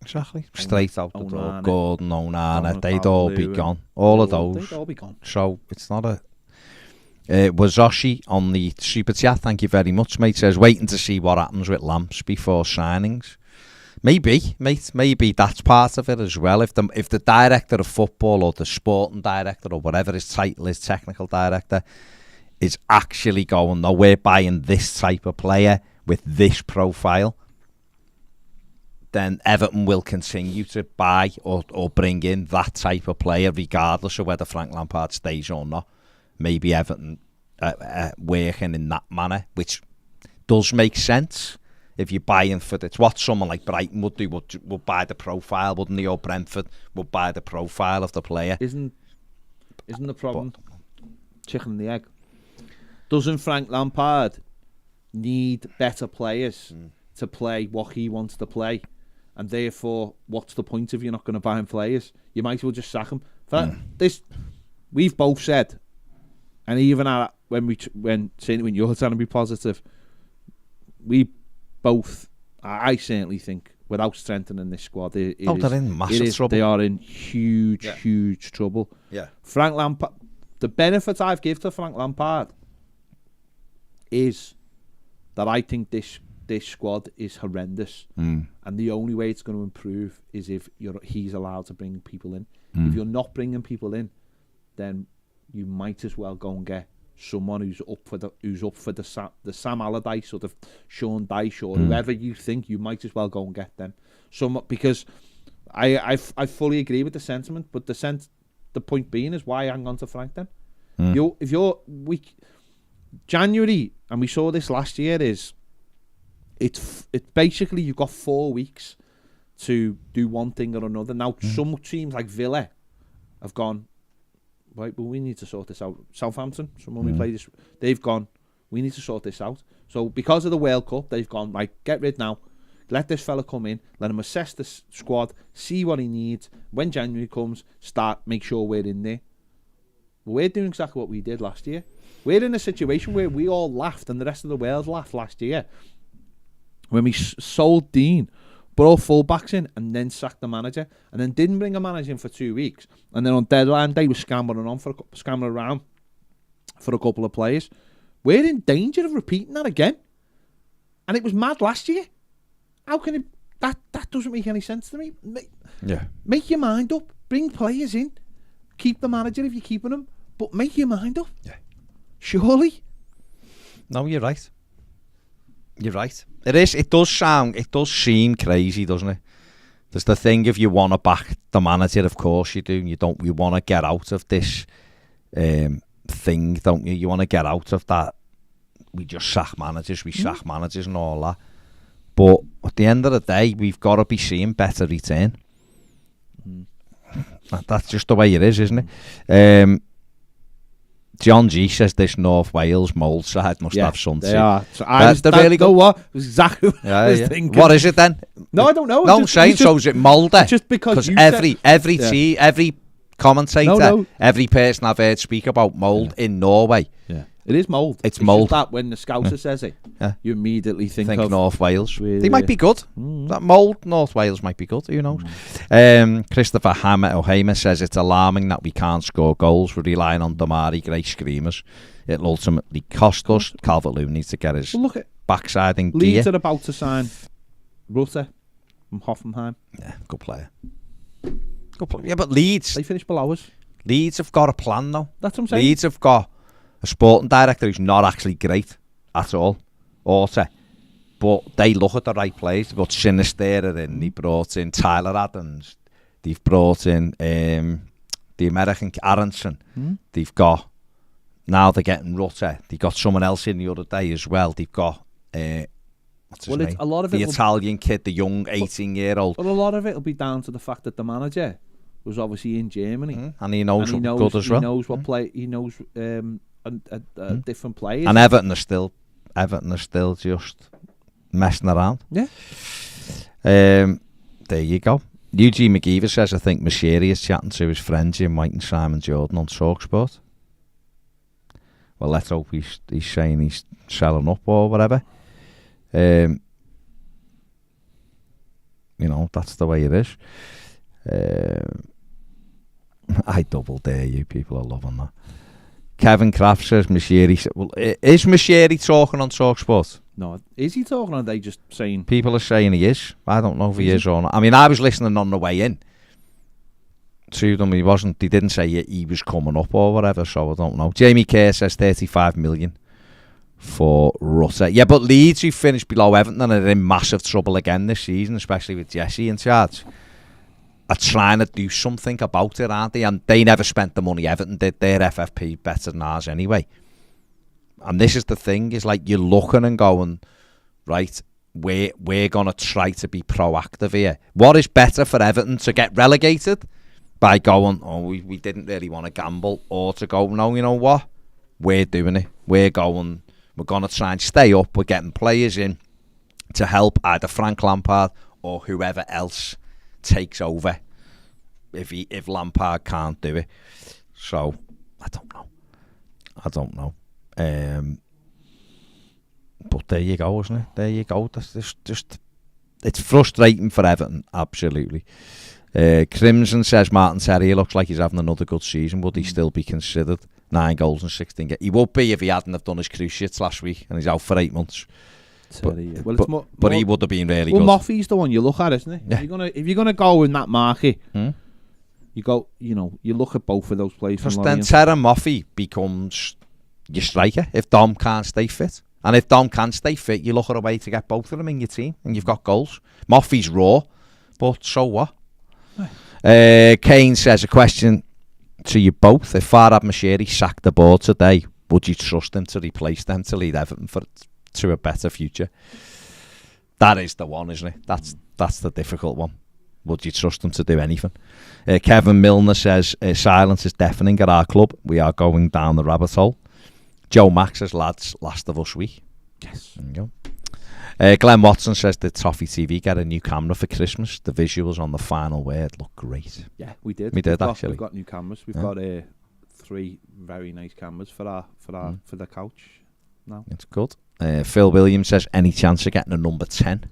Exactly. Straight out the door. Gordon, Onana, they'd all be gone. All of those. They'd all be gone. So it's not a... Wazoshi on the super chat, thank you very much, mate, says waiting to see what happens with Lamps before signings. Maybe, mate, maybe that's part of it as well. If the director of football or the sporting director or whatever his title is, technical director, is actually going, no, we're buying this type of player with this profile, then Everton will continue to buy or bring in that type of player regardless of whether Frank Lampard stays or not. Maybe Everton working in that manner, which does make sense. If you're buying for it's what someone like Brighton would do, would buy the profile, wouldn't he? Or Brentford would buy the profile of the player. Isn't the problem chicken and the egg? Doesn't Frank Lampard need better players to play what he wants to play? And therefore, what's the point if you're not going to buy him players? You might as well just sack him. We've both said, and even when you're trying to be positive, we both, I certainly think, without strengthening this squad, they're in massive trouble. They are in huge trouble. Yeah. Frank Lampard, the benefit I've given to Frank Lampard is that I think this squad is horrendous, and the only way it's going to improve is if he's allowed to bring people in. If you're not bringing people in, then you might as well go and get someone who's up for the Sam Allardyce or the Sean Dyche or whoever you think. You might as well go and get them. Because I fully agree with the sentiment, but the point being is why hang on to Frank then? January, and we saw this last year, is it's basically you've got 4 weeks to do one thing or another. Now some teams like Villa have gone, right, but we need to sort this out. Southampton, when we play this, they've gone, we need to sort this out. So because of the World Cup, they've gone, right, get rid now. Let this fella come in, let him assess the squad, see what he needs. When January comes, make sure we're in there. We're doing exactly what we did last year. We're in a situation where we all laughed and the rest of the world laughed last year when we sold Dean, brought fullbacks in and then sacked the manager, and then didn't bring a manager in for 2 weeks, and then on deadline day was scrambling around for a couple of players. We're in danger of repeating that again, and it was mad last year. How can that doesn't make any sense to me? Make your mind up. Bring players in. Keep the manager if you're keeping him, but make your mind up. Yeah. Surely. No, you're right. You're right. It does seem crazy, doesn't it? There's the thing, if you want to back the manager, of course you do. You want to get out of this thing, don't you? You want to get out of that. We just sack managers, and all that. But at the end of the day, we've got to be seeing better return. That's just the way it is, isn't it? John G says this North Wales mould side must have something. They are. So they're really good. What? Exactly what I was thinking. What is it then? No, I don't know. No, I'm saying, so is it mouldy? Just because every commentator, every person I've heard speak about mould in Norway. Yeah. It is mould. It's mould. That when the Scouser says it, you immediately think of North Wales. They might be good. That mould, North Wales might be good. Who knows? Christopher O'Hamer says it's alarming that we can't score goals. We're relying on Damari Gray screamers. It'll ultimately cost us. Calvert-Lewin needs to get his backside in gear. Leeds are about to sign Rutter from Hoffenheim. Yeah, good player. Good player. Yeah, but Leeds. They finished below us. Leeds have got a plan though. That's what I'm saying. Leeds have got a sporting director who's not actually great at all, but they look at the right players. They've got Sinisterra in, they brought in Tyler Adams, they've brought in the American Aronson, they've got, now they're getting Rutter, they got someone else in the other day as well, they've got what's his name? A lot of the Italian kid, the young 18-year-old. But a lot of it will be down to the fact that the manager was obviously in Germany, and he knows what good as well. He knows what play. He knows different players. And Everton are still just messing around. Yeah. There you go. Eugene McGeever says, I think Mashiri is chatting to his friend Jim White and Simon Jordan on TalkSport. Well, let's hope he's saying he's selling up or whatever. That's the way it is. I double dare you. People are loving that. Kevin Kraft says Mashiri. Well, is Mashiri talking on TalkSport? No, is he talking, or are they just saying? People are saying he is. I don't know if he is or not. I mean, I was listening on the way in to them. He wasn't. He didn't say he was coming up or whatever. So I don't know. Jamie Kerr says 35 million for Rutter. Yeah, but Leeds, who finished below Everton, and are in massive trouble again this season, especially with Jesse in charge, are trying to do something about it, aren't they? And they never spent the money Everton did. Their FFP better than ours anyway. And this is the thing, is like you're looking and going, right, we're going to try to be proactive here. What is better for Everton, to get relegated by going, we didn't really want to gamble, or to go, no, you know what? We're doing it. We're going to try and stay up. We're getting players in to help either Frank Lampard or whoever else takes over if Lampard can't do it. So, I don't know. But there you go, isn't it? There you go. That's just it's frustrating for Everton, absolutely. Crimson says Martin Terrier looks like he's having another good season. Would he still be considered? 9 goals and 16 games. He would be if he hadn't have done his cruciates last week and he's out for 8 months. But he would have been really good. Well, Moffey's the one you look at, isn't it? Yeah. If you're gonna go in that market, you go. You look at both of those players. Because then Terry Moffey becomes your striker if Dom can't stay fit. And if Dom can stay fit, you look at a way to get both of them in your team, and you've got goals. Moffey's raw, but so what? Kane says, a question to you both. If Farhad Moshiri sacked the board today, would you trust him to replace them to lead Everton to a better future? That is the one, isn't it? That's the difficult one. Would you trust him to do anything? Kevin Milner says, silence is deafening at our club. We are going down the rabbit hole. Joe Max says, lads, last of us week. Yes. There you go. Glenn Watson says, did Toffee TV get a new camera for Christmas? The visuals on the final word look great. Yeah, we did. Actually. We've got new cameras. We've got 3 very nice cameras for the couch now. It's good. Phil Williams says, any chance of getting a number 10?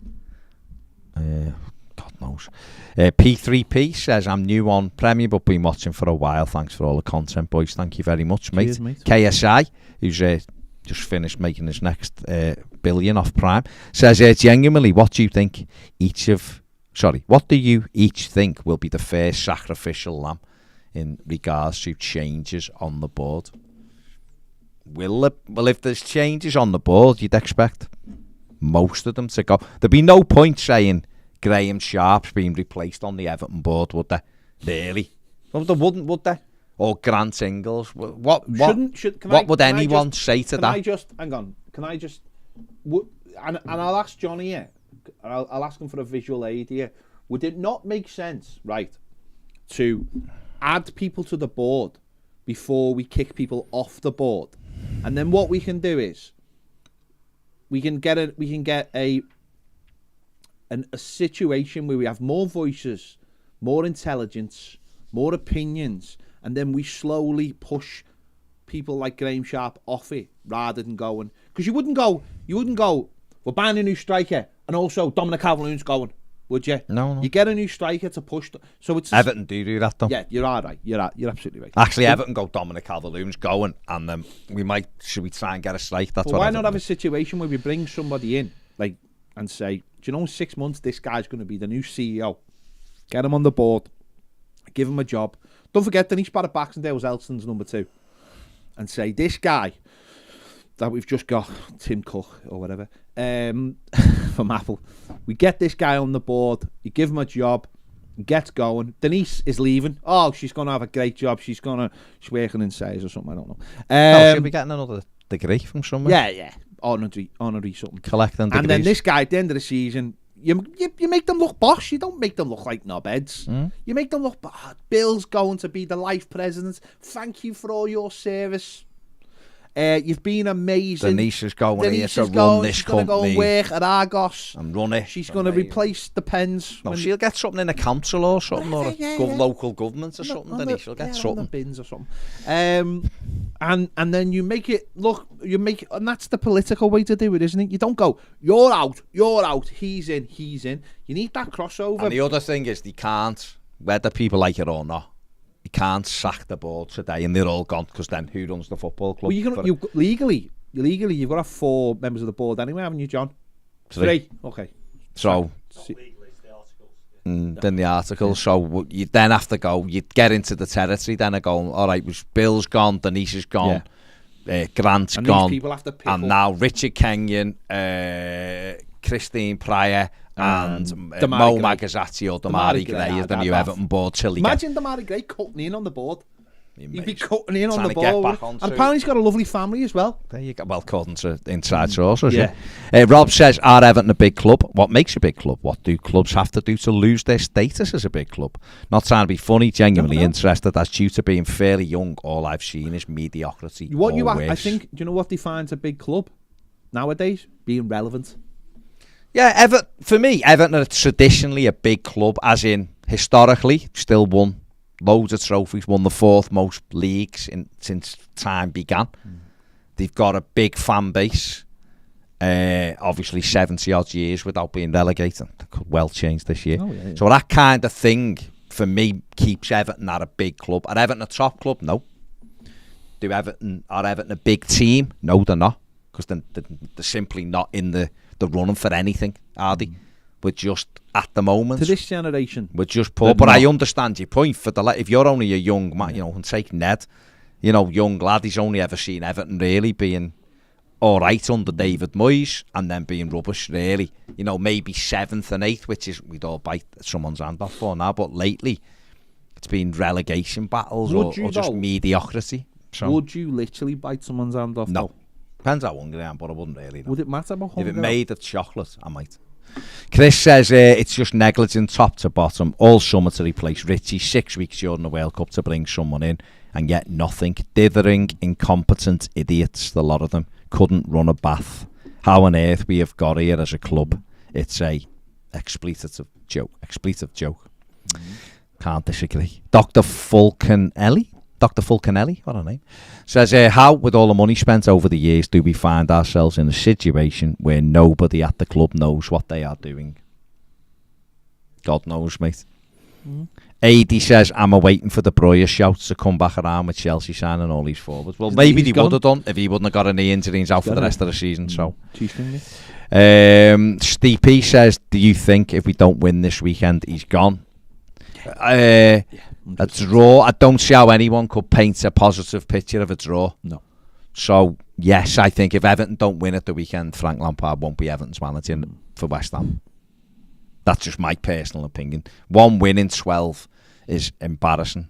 God knows. P3P says, I'm new on Premier but been watching for a while. Thanks for all the content, boys. Thank you very much, mate. Cheers, mate. KSI, who's just finished making his next billion off Prime, says, genuinely, what do you each think will be the first sacrificial lamb in regards to changes on the board? Well, if there's changes on the board, you'd expect most of them to go. There'd be no point saying Graham Sharp's being replaced on the Everton board, would there? Really? Well, there wouldn't, would there? Or Grant Ingles? What would anyone say to that? Hang on. Can I just... And I'll ask Johnny here. I'll ask him for a visual aid here. Would it not make sense, right, to add people to the board before we kick people off the board? And then what we can do is we can get a situation where we have more voices, more intelligence, more opinions, and then we slowly push people like Graham Sharp off it rather than going, because you wouldn't go, we're buying a new striker and also Dominic Calvert-Lewin's going, would you? No. You get a new striker to push. So it's Everton do that though. Yeah, you're all right. You're absolutely right. Actually, Everton go Dominic Calvert-Lewin's going, and then should we try and get a strike? That's why not have a situation where we bring somebody in, like, and say, do you know, in 6 months this guy's going to be the new CEO. Get him on the board, give him a job. Don't forget Denise Barrett-Baxendale was Elston's number 2, and say this guy that we've just got, Tim Cook or whatever, from Apple. We get this guy on the board, you give him a job, he gets going. Denise is leaving. Oh, she's going to have a great job. She's working in sales or something, I don't know. She'll be getting another degree from somewhere. Yeah. Honorary something. Collecting degrees. And then this guy, at the end of the season, you make them look boss. You don't make them look like knobheads. You make them look, Bill's going to be the life president. Thank you for all your service. You've been amazing. Denise is going here to run this company. She's going to go and work at Argos. And run it. She's going to replace the pens. No, she'll get something in a council or something, or a local government or something. Denise, she'll get something. On the bins or something. And then you make it look, and that's the political way to do it, isn't it? You don't go, you're out, he's in. You need that crossover. And the other thing is, they can't, whether people like it or not, you can't sack the board today and they're all gone, because then who runs the football club? Well, legally, you've got to have 4 members of the board anyway, haven't you, John? 3. Okay. So, then the articles. So you then have to go. You get into the territory. Then going, all right, Bill's gone, Denise is gone, Grant's and gone, these people have to pick and up. Now Richard Kenyon, Christine Pryor, and Mo Magazzatti or Damari Gray is the new Everton board. Imagine Damari Gray cutting in on the board. He'd be cutting in on the ball. And apparently he's got a lovely family as well. There you go. Well, according to inside sources, Rob says, are Everton a big club? What makes a big club? What do clubs have to do to lose their status as a big club? Not trying to be funny, genuinely interested. That's due to being fairly young. All I've seen is mediocrity. I think, do you know what defines a big club nowadays? Being relevant. Yeah, for me, Everton are traditionally a big club, as in historically, still won loads of trophies, won the 4th most leagues since time began. They've got a big fan base, obviously 70 odd years without being relegated. That could well change this year. So that kind of thing, for me, keeps Everton at a big club. Are Everton a top club? No. Are Everton a big team? No, they're not. Because they're simply not in the running for anything, are they? We're just, at the moment, to this generation, we're just poor. But I understand your point. If you're only a young man, and take Ned, young lad, he's only ever seen Everton really being all right under David Moyes, and then being rubbish really. Maybe 7th and 8th, which is, we'd all bite someone's hand off for now. But lately, it's been relegation battles or just mediocrity. So, would you literally bite someone's hand off? No. Depends how hungry I am, but I wouldn't really. No. Would it matter about hunger? If it made of chocolate, I might. Chris says it's just negligent top to bottom. All summer to replace Richie, 6 weeks during the World Cup to bring someone in, and yet nothing. Dithering, incompetent idiots, the lot of them. Couldn't run a bath. How on earth we have got here as a club? It's a expletive joke. Can't disagree. Dr. Fulcanelli, what a name, says, how, with all the money spent over the years, do we find ourselves in a situation where nobody at the club knows what they are doing? God knows, mate. AD says, I'm waiting for the Breuer shouts to come back around with Chelsea signing all these forwards. Well, maybe he would have done if he wouldn't have got any injuries out for the rest of the season. So, Steve P says, do you think if we don't win this weekend, he's gone? A draw. I don't see how anyone could paint a positive picture of a draw. No. So, yes, I think if Everton don't win at the weekend, Frank Lampard won't be Everton's manager for West Ham. That's just my personal opinion. 1 win in 12 is embarrassing.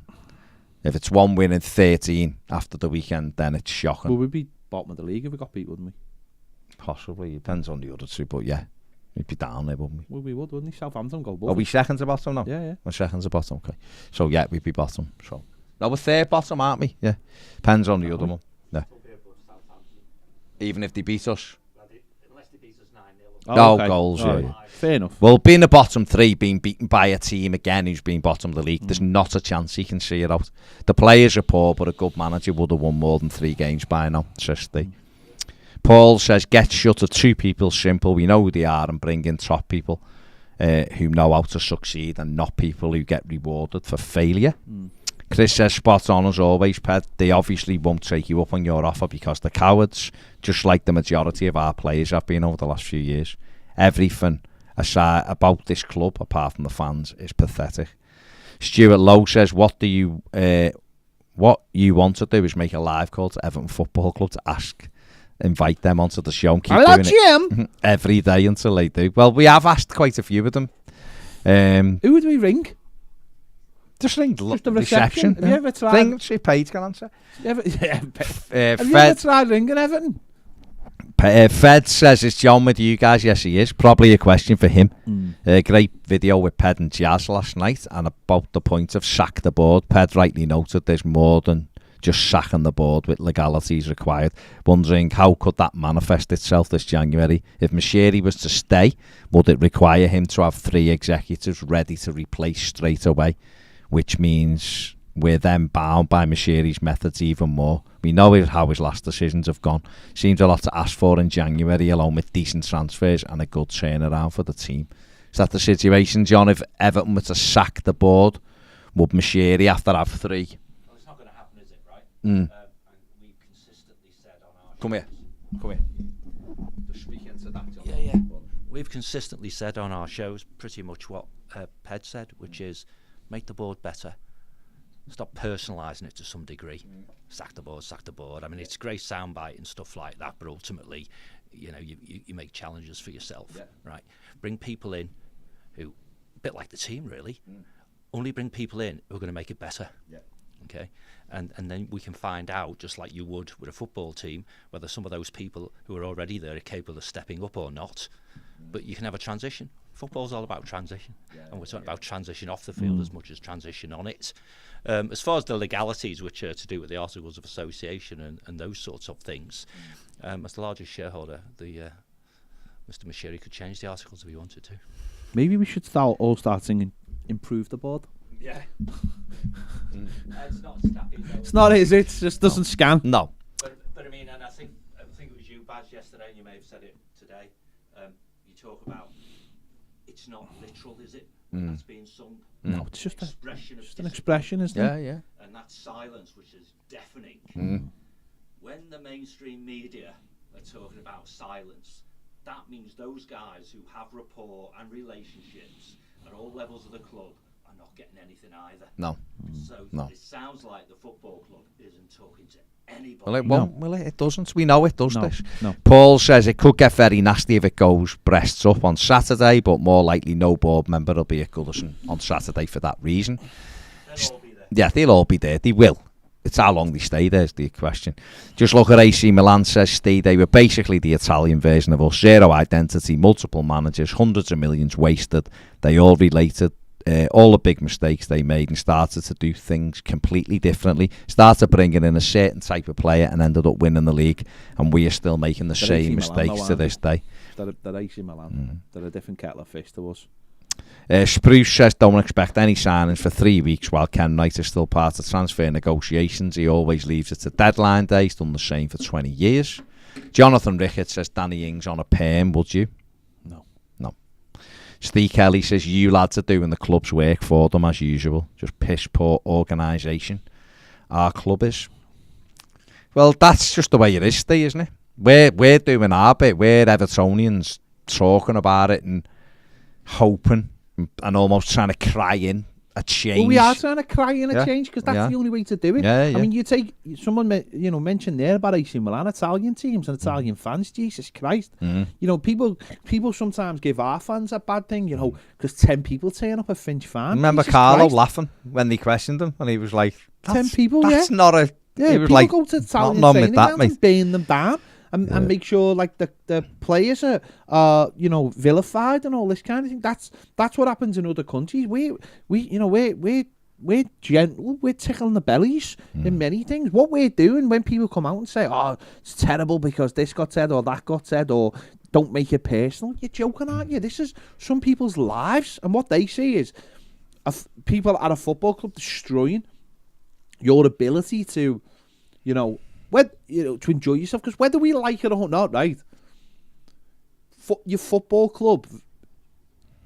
If it's 1 win in 13 after the weekend, then it's shocking. Well, we'd be bottom of the league if we got beat, wouldn't we? Possibly. It depends on the other two, but yeah. We'd be down there, wouldn't we? Well, we would, wouldn't we? Southampton go bottom. Are we seconds at bottom now? Yeah. We're seconds at bottom, okay. So, yeah, we'd be bottom. So, no, we're 3rd bottom, aren't we? Yeah. Depends on the other one. Yeah. Even if they beat us? Unless they beat us 9-0. No goals, yeah. Fair enough. Well, being the bottom 3, being beaten by a team again who's been bottom of the league, there's not a chance he can see it out. The players are poor, but a good manager would have won more than 3 games by now, says Steve. Paul says, get shut of 2 people simple. We know who they are, and bring in top people who know how to succeed and not people who get rewarded for failure. Chris says, spot on as always, Ped. They obviously won't take you up on your offer because they're cowards, just like the majority of our players have been over the last few years. Everything aside about this club, apart from the fans, is pathetic. Stuart Lowe says, what you want to do is make a live call to Everton Football Club to invite them onto the show and keep doing it every day until they do. Well, we have asked quite a few of them. Who would we ring? Just ring the reception. Have you ever tried? Ring, see Paige can answer. Have you ever tried ringing Everton? Fed says, is John with you guys? Yes, he is. Probably a question for him. Great video with Ped and Jazz last night, and about the point of sack the board. Ped rightly noted there's more than just sacking the board with legalities required. Wondering how could that manifest itself this January? If Mashiri was to stay, would it require him to have 3 executives ready to replace straight away? Which means we're then bound by Mashiri's methods even more. We know how his last decisions have gone. Seems a lot to ask for in January, along with decent transfers and a good turnaround for the team. Is that the situation, John? If Everton were to sack the board, would Mashiri have to have 3? Well, it's not going to happen, is it, right? And we've consistently said on our Come here. Just speak into that, John. Yeah. We've consistently said on our shows pretty much what Ped said, which is make the board better. Stop personalising it to some degree. Sack the board. I mean, it's a great soundbite and stuff like that, but ultimately, you make challenges for yourself, right? Bring people in who, a bit like the team really, only bring people in who are going to make it better. okay? And then we can find out, just like you would with a football team, whether some of those people who are already there are capable of stepping up or not. But you can have a transition. Football's all about transition, and we're talking about transition off the field as much as transition on it. As far as the legalities, which are to do with the Articles of Association and those sorts of things, as the largest shareholder, Mr. Mashiri could change the articles if he wanted to. Maybe we should all start singing "Improve the Board." Yeah. It's not snappy. It's not, is it? It just doesn't scan. No. But I mean, and I think it was you, Baz, yesterday, and you may have said it today. You talk about it's not literal, is it? That's being sung. No, it's just an expression, isn't it? Yeah. And that silence, which is deafening. When the mainstream media are talking about silence, that means those guys who have rapport and relationships at all levels of the club are not getting anything either. No. So no. It sounds like the football club isn't talking to anybody. Well, it won't. No. Well, it doesn't. We know it does this. No. Paul says it could get very nasty if it goes breasts up on Saturday, but more likely no board member will be at Goodison on Saturday for that reason. They'll all be there. Yeah, they'll all be there. They will. It's how long they stay there is the question. Just look at AC Milan, says Steve. They were basically the Italian version of us. Zero identity, multiple managers, hundreds of millions wasted. They all related. All the big mistakes they made and started to do things completely differently. Started bringing in a certain type of player and ended up winning the league. And we are still making the same mistakes to this day. They're AC Milan. They're a different kettle of fish to us. Spruce says don't expect any signings for 3 weeks while Ken Knight is still part of transfer negotiations. He always leaves it to deadline day. He's done the same for 20 years. Jonathan Ricketts says Danny Ings on a perm, would you? No. Steve Kelly says you lads are doing the club's work for them as usual. Just piss poor organisation. Our club is. Well, that's just the way it is, Steve, isn't it? We're doing our bit. We're Evertonians talking about it and hoping and almost trying to cry in a change. Well, we are trying to cry in a change because that's the only way to do it. Yeah. I mean, you take someone mentioned there about AC Milan, Italian teams and Italian fans. Jesus Christ, people sometimes give our fans a bad thing, because 10 people turn up at Finch Farm. Remember Jesus Carlo Christ. laughing when they questioned him, and he was like, 10 people. That's not a. Yeah, he was people like, go to Italian not training that, grounds mate. and burn them down. And make sure like the players are vilified and all this kind of thing. That's what happens in other countries. We're gentle. We're tickling the bellies in many things. What we're doing when people come out and say, "Oh, it's terrible because this got said or that got said," or "Don't make it personal," you're joking, aren't you? This is some people's lives, and what they see is people at a football club destroying your ability to, to enjoy yourself, because whether we like it or not, right? Your football club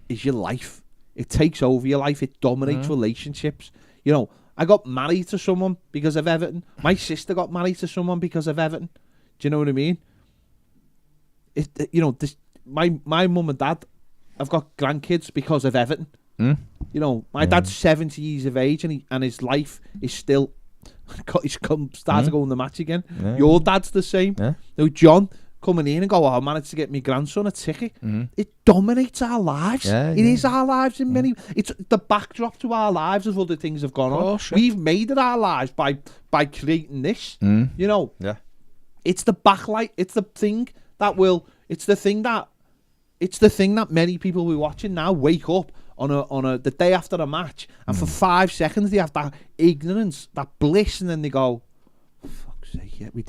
is your life. It takes over your life. It dominates relationships. I got married to someone because of Everton. My sister got married to someone because of Everton. Do you know what I mean? My mum and dad have got grandkids because of Everton. My dad's 70 years of age and his life is still. He's started to go on the match again. Your dad's the same. John coming in and go, I managed to get my grandson a ticket. It dominates our lives. It is our lives in many. It's the backdrop to our lives as other things have gone on. We've made it our lives by creating this. It's the backlight. It's the thing that It's the thing that many people will be watching now wake up on the day after a match, and for 5 seconds they have that ignorance, that bliss, and then they go, for fuck's sake, we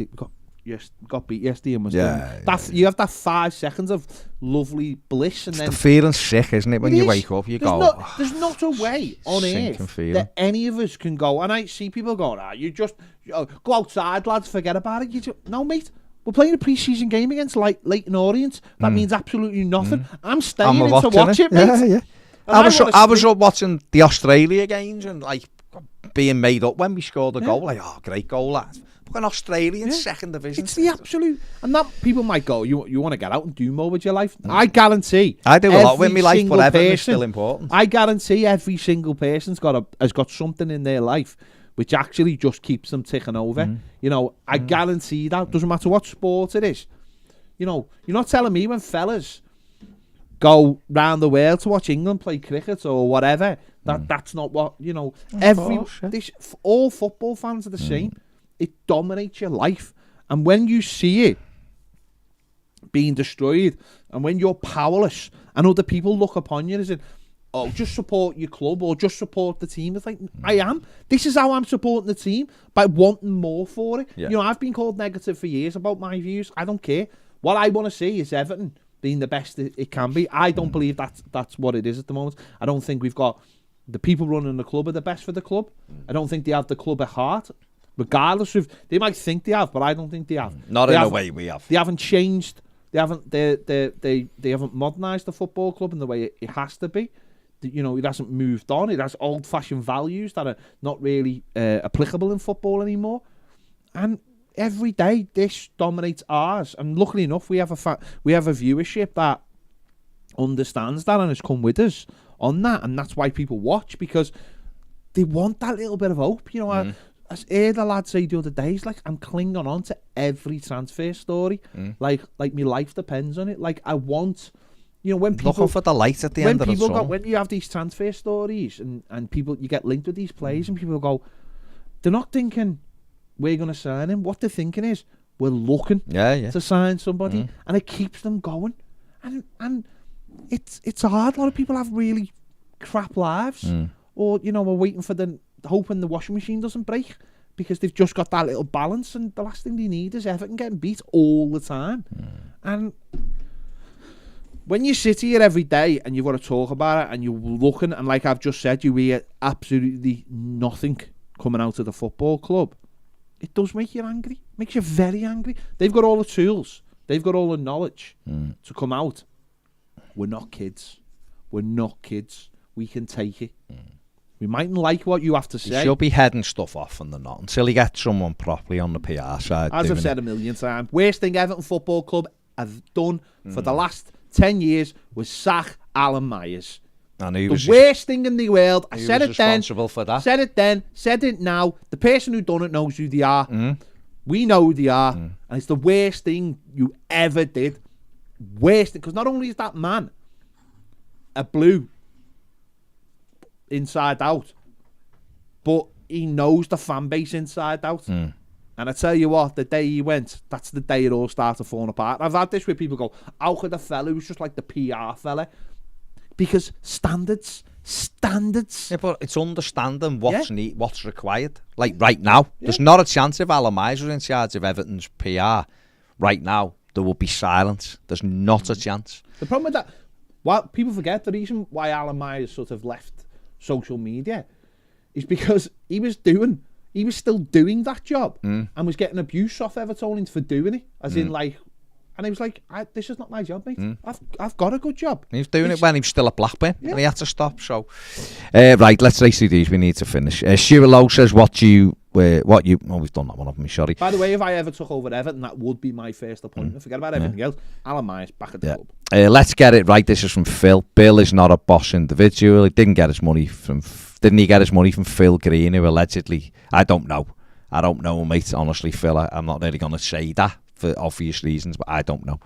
got beat yesterday and was you have that 5 seconds of lovely bliss, and then the feeling sick, isn't it? When you wake up, you go. There's not a way on earth that any of us can go, and I see people going, you just go outside, lads, forget about it. No, mate. We're playing a pre-season game against Leighton Orient. That means absolutely nothing. I'm staying in to watch it, mate. I was watching the Australia games and being made up when we scored a goal. Great goal, lads. But in Australian second division. It's the absolute. And that people might go, you want to get out and do more with your life? I guarantee. I do a lot with my life, but Everton is still important. I guarantee every single person's has got something in their life which actually just keeps them ticking over. I guarantee that. Doesn't matter what sport it is. You're not telling me when fellas go round the world to watch England play cricket or whatever. That's not what, you know. All football fans are the same. It dominates your life. And when you see it being destroyed, and when you're powerless, and other people look upon you as in, oh, just support your club or just support the team. It's like, I am. This is how I'm supporting the team, by wanting more for it. Yeah. You know, I've been called negative for years about my views. I don't care. What I want to see is Everton being the best it can be. I don't believe that's what it is at the moment. I don't think we've got the people running the club are the best for the club. I don't think they have the club at heart. Regardless of, they might think they have, but I don't think they have. Not in the way we have. They haven't changed. They haven't modernised the football club in the way it has to be. You know, it hasn't moved on. It has old-fashioned values that are not really applicable in football anymore. And every day, this dominates ours. And luckily enough, we have a viewership that understands that and has come with us on that. And that's why people watch, because they want that little bit of hope. You know, I heard the lad say the other day, he's like, I'm clinging on to every transfer story. Like my life depends on it. Like, I want... You know, when people looking for the light at the end of the tunnel. When you have these transfer stories and people, you get linked with these players, and people go, they're not thinking we're going to sign him. What they're thinking is we're looking to sign somebody, and it keeps them going. And it's hard. A lot of people have really crap lives, or you know, we're waiting for hoping the washing machine doesn't break, because they've just got that little balance, and the last thing they need is Everton getting beat all the time, and. When you sit here every day and you've got to talk about it and you're looking, and like I've just said, you hear absolutely nothing coming out of the football club, it does make you angry. It makes you very angry. They've got all the tools. They've got all the knowledge to come out. We're not kids. We're not kids. We can take it. We mightn't like what you have to say. You should be heading stuff off and they're not, until you get someone properly on the PR side. As I've said a million times, worst thing Everton Football Club have done for the last 10 years was sack Alan Myers. And he was the worst thing in the world. I said it then. For that. Said it then. Said it now. The person who done it knows who they are. We know who they are. And it's the worst thing you ever did. Worst thing. Because not only is that man a blue inside out, but he knows the fan base inside out. And I tell you what, the day he went, that's the day it all started falling apart. I've had this where people go, how could a fella who's just like the PR fella? Because standards. Yeah, but it's understanding what's required. Like right now, there's not a chance if Alan Myers was in charge of Everton's PR. Right now, there will be silence. There's not a chance. The problem with that, what people forget, the reason why Alan Myers sort of left social media is because he was still doing that job and was getting abuse off Evertonians for doing it, as in like, and he was like, this is not my job, mate. I've got a good job. He was doing it when he was still at Blackburn and he had to stop. So, right, let's race through these. We need to finish. Stuart Lowe says, we've done that one of me, sorry. By the way, if I ever took over Everton, that would be my first appointment. Forget about everything else. Alan Myers back at the club. Let's get it right. This is from Phil. Bill is not a boss individual. He didn't get his money from Phil Green, who allegedly, I don't know, mate, honestly, Phil. I'm not really going to say that for obvious reasons, but I don't know.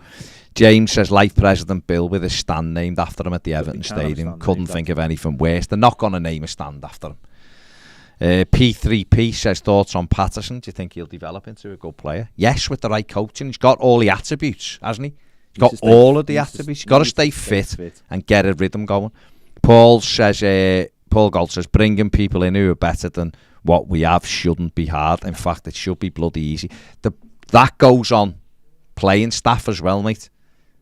James says, Life President Bill with a stand named after him at the Everton Stadium. Couldn't think of anything worse. They're not going to name a stand after him. P3P says, thoughts on Patterson? Do you think he'll develop into a good player? Yes, with the right coaching. He's got all the attributes, hasn't he? He's got all of the attributes. He's got to stay fit and get a rhythm going. Paul Gold says, bringing people in who are better than what we have shouldn't be hard. In fact, it should be bloody easy. That goes on playing staff as well, mate.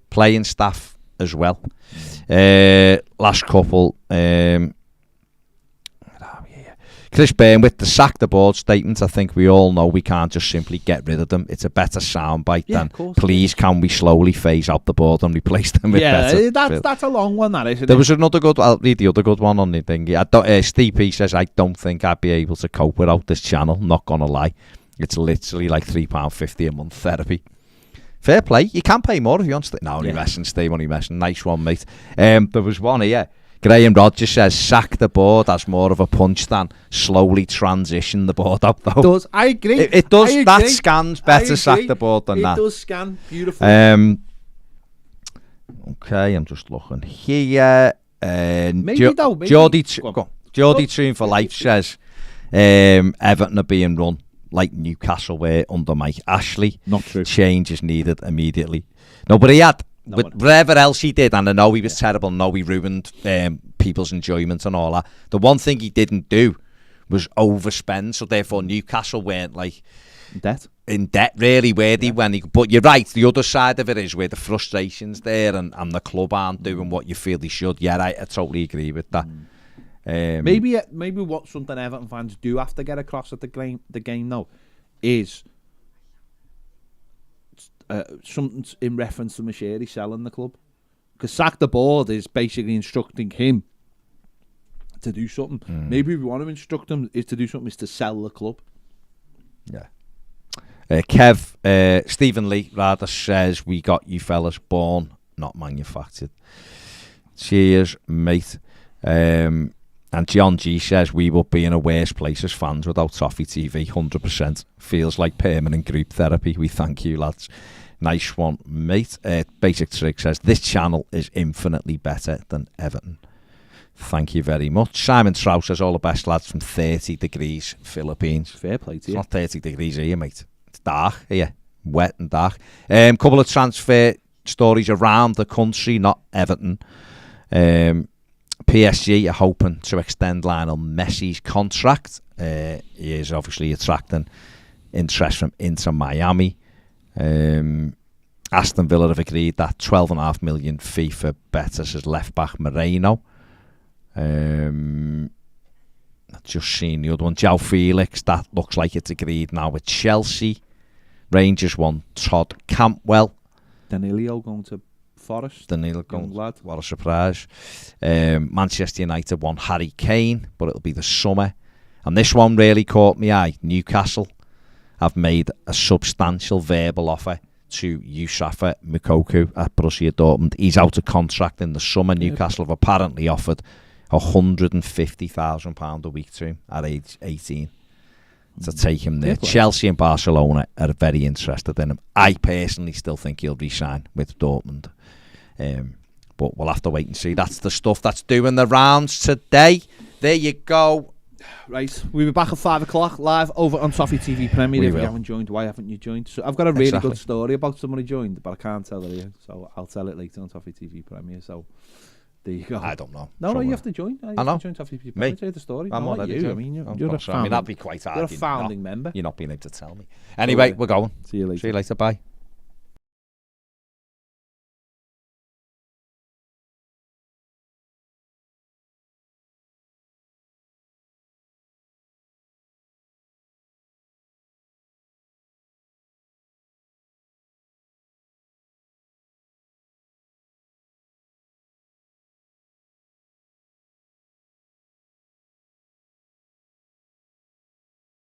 Playing staff as well. Last couple. Chris Byrne with the sack the board statement. I think we all know we can't just simply get rid of them. It's a better soundbite than please can we slowly phase out the board and replace them with better. That's a long one, that isn't it? There was another good. I'll read the other good one on the thing. Steve P says, I don't think I'd be able to cope without this channel. Not gonna lie, it's literally like £3.50 a month therapy. Fair play. You can pay more if you want to. No, only messing, Steve. Only messing. Nice one, mate. There was one here. Graham Rogers says, sack the board as more of a punch than slowly transition the board up, though. It does. I agree. It does. That scans better sack the board than that. It does scan. Beautiful. Okay, I'm just looking here. Geordie Tune for Life says Everton are being run like Newcastle were under Mike Ashley. Not true. Change is needed immediately. No, but he had, whatever else he did, and I know he was terrible, I know he ruined people's enjoyment and all that. The one thing he didn't do was overspend, so therefore Newcastle weren't like in debt really, were they? But you're right, the other side of it is where the frustration's there and the club aren't doing what you feel they should. Yeah, I totally agree with that. Maybe what something Everton fans do have to get across at the game now is something in reference to Mashiri selling the club, because sack the board is basically instructing him to do something. Maybe we want to instruct him is to do something is to sell the club. Yeah. Stephen Lee rather says, we got you fellas born, not manufactured. Cheers, mate. And John G says, we would be in a worse place as fans without Toffee TV, 100%. Feels like permanent group therapy. We thank you, lads. Nice one, mate. Basic Trick says, this channel is infinitely better than Everton. Thank you very much. Simon Trout says, all the best, lads, from 30 degrees Philippines. Fair play to you. It's not 30 degrees here, mate. It's dark here. Wet and dark. Couple of transfer stories around the country, not Everton. PSG are hoping to extend Lionel Messi's contract. He is obviously attracting interest from Inter Miami. Aston Villa have agreed that £12.5 million fee for Betis as left-back Moreno. I've just seen the other one. João Felix, that looks like it's agreed now with Chelsea. Rangers won Todd Campbell. Danilo going to Forest. Danilo going, what a surprise. Manchester United won Harry Kane, but it'll be the summer. And this one really caught my eye. Newcastle have made a substantial verbal offer to Yusufa Moukoko at Borussia Dortmund. He's out of contract in the summer. Newcastle have apparently offered £150,000 a week to him at age 18 to take him there. Chelsea and Barcelona are very interested in him. I personally still think he'll re-sign with Dortmund. But we'll have to wait and see. That's the stuff that's doing the rounds today. There you go. Right, we'll be back at 5 o'clock live over on Toffee TV Premier. If you haven't joined, why haven't you joined? So I've got a really good story about somebody joined, but I can't tell it here, so I'll tell it later on Toffee TV Premier. So there you go. I don't know. No, you have to join. I know. Join Toffee TV Premier. Tell the story. I'm not you. I mean, you're a founding, that'd be quite hard. You're a founding member. You're not being able to tell me. Anyway, we're going. See you later. See you later. Bye.